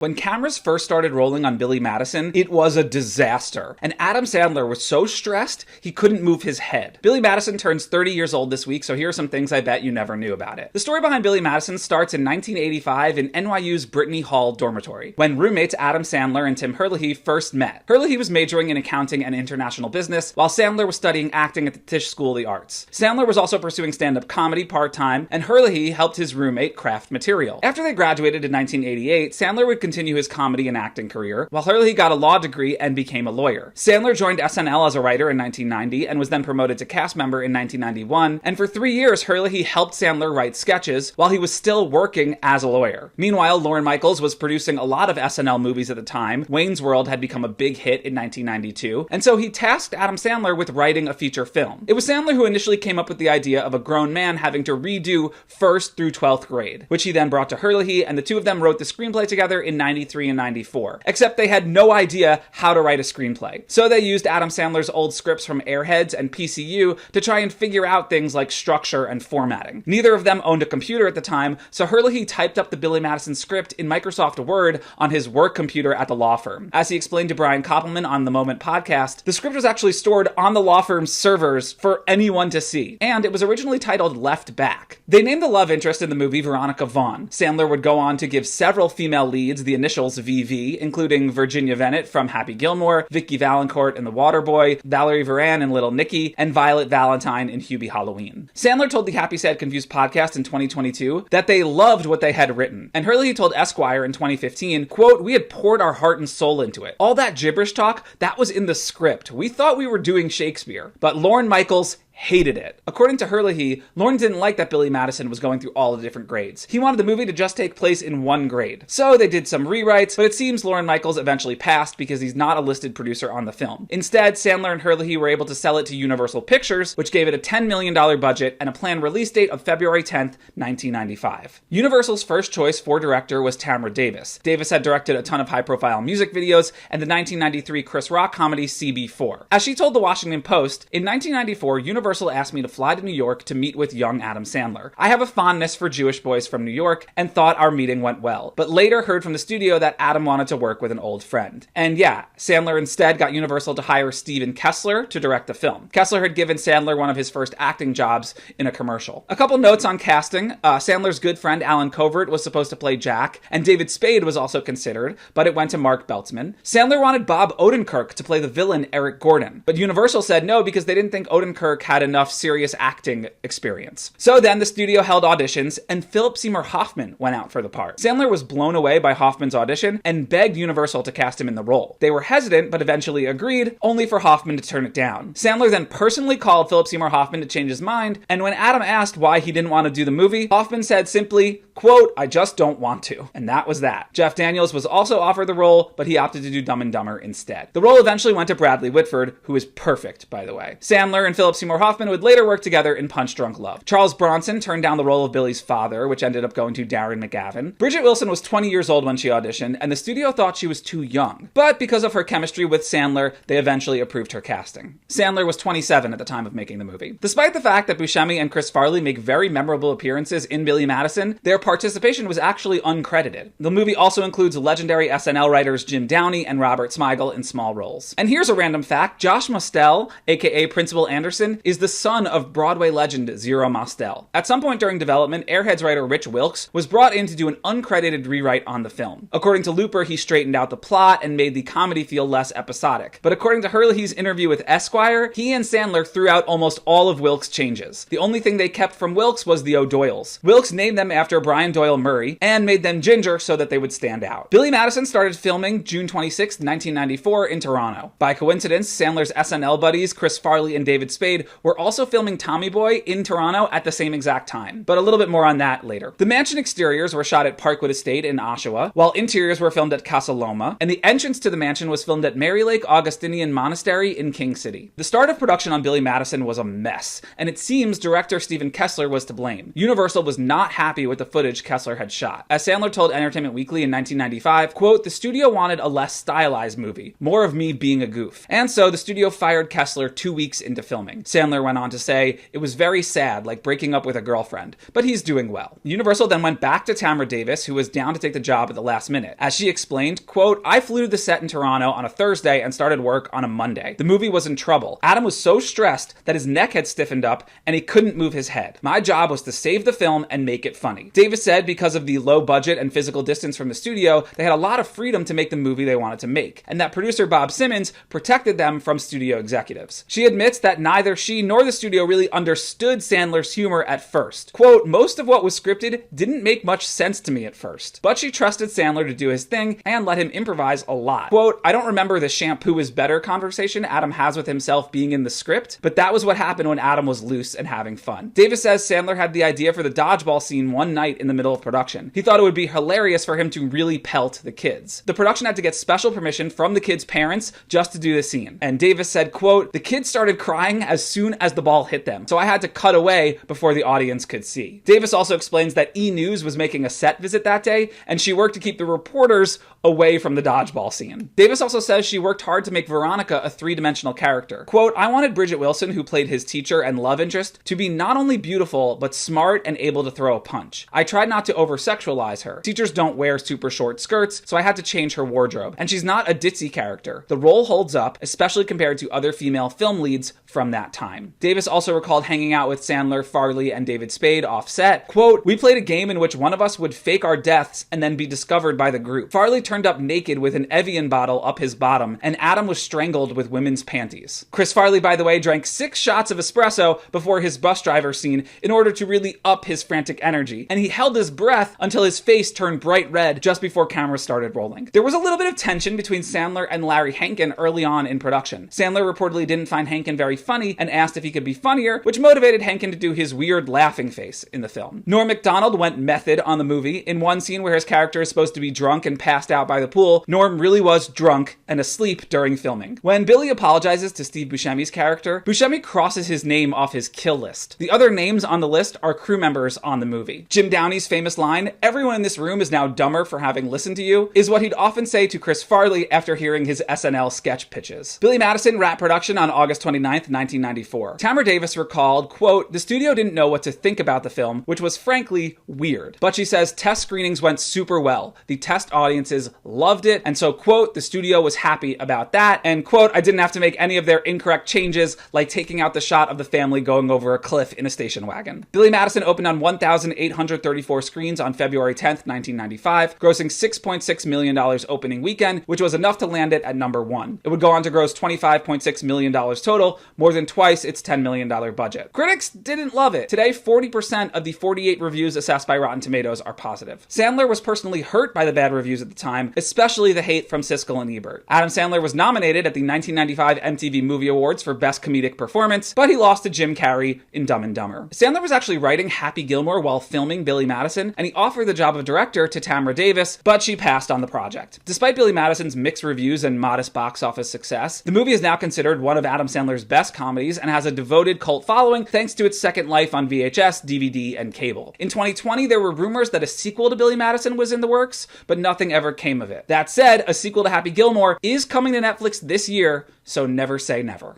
When cameras first started rolling on Billy Madison, it was a disaster. And Adam Sandler was so stressed, he couldn't move his head. Billy Madison turns 30 years old this week, so here are some things I bet you never knew about it. The story behind Billy Madison starts in 1985 in NYU's Brittany Hall dormitory, when roommates Adam Sandler and Tim Herlihy first met. Herlihy was majoring in accounting and international business, while Sandler was studying acting at the Tisch School of the Arts. Sandler was also pursuing stand-up comedy part-time, and Herlihy helped his roommate craft material. After they graduated in 1988, Sandler would continue his comedy and acting career, while Herlihy got a law degree and became a lawyer. Sandler joined SNL as a writer in 1990 and was then promoted to cast member in 1991, and for 3 years Herlihy helped Sandler write sketches while he was still working as a lawyer. Meanwhile, Lorne Michaels was producing a lot of SNL movies at the time. Wayne's World had become a big hit in 1992, and so he tasked Adam Sandler with writing a feature film. It was Sandler who initially came up with the idea of a grown man having to redo 1st through 12th grade, which he then brought to Herlihy, and the two of them wrote the screenplay together in 93 and 94. Except they had no idea how to write a screenplay. So they used Adam Sandler's old scripts from Airheads and PCU to try and figure out things like structure and formatting. Neither of them owned a computer at the time, so Herlihy typed up the Billy Madison script in Microsoft Word on his work computer at the law firm. As he explained to Brian Koppelman on the Moment podcast, the script was actually stored on the law firm's servers for anyone to see, and it was originally titled Left Back. They named the love interest in the movie Veronica Vaughn. Sandler would go on to give several female leads the initials VV, including Virginia Venet from Happy Gilmore, Vicky Valancourt in The Waterboy, Valerie Varan in Little Nicky, and Violet Valentine in Hubie Halloween. Sandler told the Happy Sad Confused podcast in 2022 that they loved what they had written, and Herlihy told Esquire in 2015, quote, "We had poured our heart and soul into it. All that gibberish talk, that was in the script. We thought we were doing Shakespeare." But Lorne Michaels hated it. According to Herlihy, Lorne didn't like that Billy Madison was going through all the different grades. He wanted the movie to just take place in one grade. So they did some rewrites, but it seems Lorne Michaels eventually passed because he's not a listed producer on the film. Instead, Sandler and Herlihy were able to sell it to Universal Pictures, which gave it a $10 million budget and a planned release date of February 10th, 1995. Universal's first choice for director was Tamra Davis. Davis had directed a ton of high-profile music videos and the 1993 Chris Rock comedy CB4. As she told the Washington Post, in 1994, Universal asked me to fly to New York to meet with young Adam Sandler. I have a fondness for Jewish boys from New York and thought our meeting went well, but later heard from the studio that Adam wanted to work with an old friend. And yeah, Sandler instead got Universal to hire Steven Kessler to direct the film. Kessler had given Sandler one of his first acting jobs in a commercial. A couple notes on casting. Sandler's good friend Alan Covert was supposed to play Jack, and David Spade was also considered, but it went to Mark Beltzman. Sandler wanted Bob Odenkirk to play the villain Eric Gordon, but Universal said no because they didn't think Odenkirk had enough serious acting experience. So then the studio held auditions, and Philip Seymour Hoffman went out for the part. Sandler was blown away by Hoffman's audition and begged Universal to cast him in the role. They were hesitant, but eventually agreed, only for Hoffman to turn it down. Sandler then personally called Philip Seymour Hoffman to change his mind, and when Adam asked why he didn't want to do the movie, Hoffman said simply, quote, "I just don't want to." And that was that. Jeff Daniels was also offered the role, but he opted to do Dumb and Dumber instead. The role eventually went to Bradley Whitford, who is perfect, by the way. Sandler and Philip Seymour Hoffman would later work together in Punch Drunk Love. Charles Bronson turned down the role of Billy's father, which ended up going to Darren McGavin. Bridget Wilson was 20 years old when she auditioned, and the studio thought she was too young. But because of her chemistry with Sandler, they eventually approved her casting. Sandler was 27 at the time of making the movie. Despite the fact that Buscemi and Chris Farley make very memorable appearances in Billy Madison, their participation was actually uncredited. The movie also includes legendary SNL writers Jim Downey and Robert Smigel in small roles. And here's a random fact. Josh Mostel, aka Principal Anderson, is the son of Broadway legend Zero Mostel. At some point during development, Airheads writer Rich Wilkes was brought in to do an uncredited rewrite on the film. According to Looper, he straightened out the plot and made the comedy feel less episodic. But according to Herlihy's interview with Esquire, he and Sandler threw out almost all of Wilkes' changes. The only thing they kept from Wilkes was the O'Doyles. Wilkes named them after Brian Doyle Murray and made them ginger so that they would stand out. Billy Madison started filming June 26, 1994 in Toronto. By coincidence, Sandler's SNL buddies Chris Farley and David Spade were also filming Tommy Boy in Toronto at the same exact time, but a little bit more on that later. The mansion exteriors were shot at Parkwood Estate in Oshawa, while interiors were filmed at Casa Loma, and the entrance to the mansion was filmed at Mary Lake Augustinian Monastery in King City. The start of production on Billy Madison was a mess, and it seems director Steven Kessler was to blame. Universal was not happy with the footage Kessler had shot. As Sandler told Entertainment Weekly in 1995, quote, "The studio wanted a less stylized movie, more of me being a goof." And so the studio fired Kessler 2 weeks into filming. Sandler Sandler went on to say, "It was very sad, like breaking up with a girlfriend, but he's doing well." Universal then went back to Tamra Davis, who was down to take the job at the last minute. As she explained, quote, "I flew to the set in Toronto on a Thursday and started work on a Monday. The movie was in trouble. Adam was so stressed that his neck had stiffened up and he couldn't move his head. My job was to save the film and make it funny." Davis said because of the low budget and physical distance from the studio, they had a lot of freedom to make the movie they wanted to make, and that producer Bob Simmons protected them from studio executives. She admits that neither she nor the studio really understood Sandler's humor at first. Quote, "Most of what was scripted didn't make much sense to me at first, but she trusted Sandler to do his thing and let him improvise a lot." Quote, "I don't remember the shampoo is better conversation Adam has with himself being in the script, but that was what happened when Adam was loose and having fun." Davis says Sandler had the idea for the dodgeball scene one night in the middle of production. He thought it would be hilarious for him to really pelt the kids. The production had to get special permission from the kids' parents just to do the scene. And Davis said, quote, "The kids started crying as soon as the ball hit them, so I had to cut away before the audience could see." Davis also explains that E! News was making a set visit that day, and she worked to keep the reporters away from the dodgeball scene. Davis also says she worked hard to make Veronica a three-dimensional character. Quote, "I wanted Bridget Wilson, who played his teacher and love interest, to be not only beautiful, but smart and able to throw a punch. I tried not to over-sexualize her. Teachers don't wear super short skirts, so I had to change her wardrobe. And she's not a ditzy character. The role holds up, especially compared to other female film leads from that time." Davis also recalled hanging out with Sandler, Farley, and David Spade off set. Quote, "We played a game in which one of us would fake our deaths and then be discovered by the group. Farley turned up naked with an Evian bottle up his bottom, and Adam was strangled with women's panties." Chris Farley, by the way, drank 6 shots of espresso before his bus driver scene in order to really up his frantic energy, and he held his breath until his face turned bright red just before cameras started rolling. There was a little bit of tension between Sandler and Larry Hankin early on in production. Sandler reportedly didn't find Hankin very funny and asked if he could be funnier, which motivated Hankin to do his weird laughing face in the film. Norm Macdonald went method on the movie. In one scene where his character is supposed to be drunk and passed out by the pool, Norm really was drunk and asleep during filming. When Billy apologizes to Steve Buscemi's character, Buscemi crosses his name off his kill list. The other names on the list are crew members on the movie. Jim Downey's famous line, "Everyone in this room is now dumber for having listened to you," is what he'd often say to Chris Farley after hearing his SNL sketch pitches. Billy Madison wrapped production on August 29th, 1994. Tamra Davis recalled, quote, "The studio didn't know what to think about the film, which was frankly weird. But she says test screenings went super well. The test audiences loved it, and so, quote, the studio was happy about that, and, quote, I didn't have to make any of their incorrect changes, like taking out the shot of the family going over a cliff in a station wagon." Billy Madison opened on 1,834 screens on February 10th, 1995, grossing $6.6 million opening weekend, which was enough to land it at number 1. It would go on to gross $25.6 million total, more than twice its $10 million budget. Critics didn't love it. Today, 40% of the 48 reviews assessed by Rotten Tomatoes are positive. Sandler was personally hurt by the bad reviews at the time, especially the hate from Siskel and Ebert. Adam Sandler was nominated at the 1995 MTV Movie Awards for Best Comedic Performance, but he lost to Jim Carrey in Dumb and Dumber. Sandler was actually writing Happy Gilmore while filming Billy Madison, and he offered the job of director to Tamra Davis, but she passed on the project. Despite Billy Madison's mixed reviews and modest box office success, the movie is now considered one of Adam Sandler's best comedies and has a devoted cult following thanks to its second life on VHS, DVD, and cable. In 2020, there were rumors that a sequel to Billy Madison was in the works, but nothing ever came of it. That said, a sequel to Happy Gilmore is coming to Netflix this year, so never say never.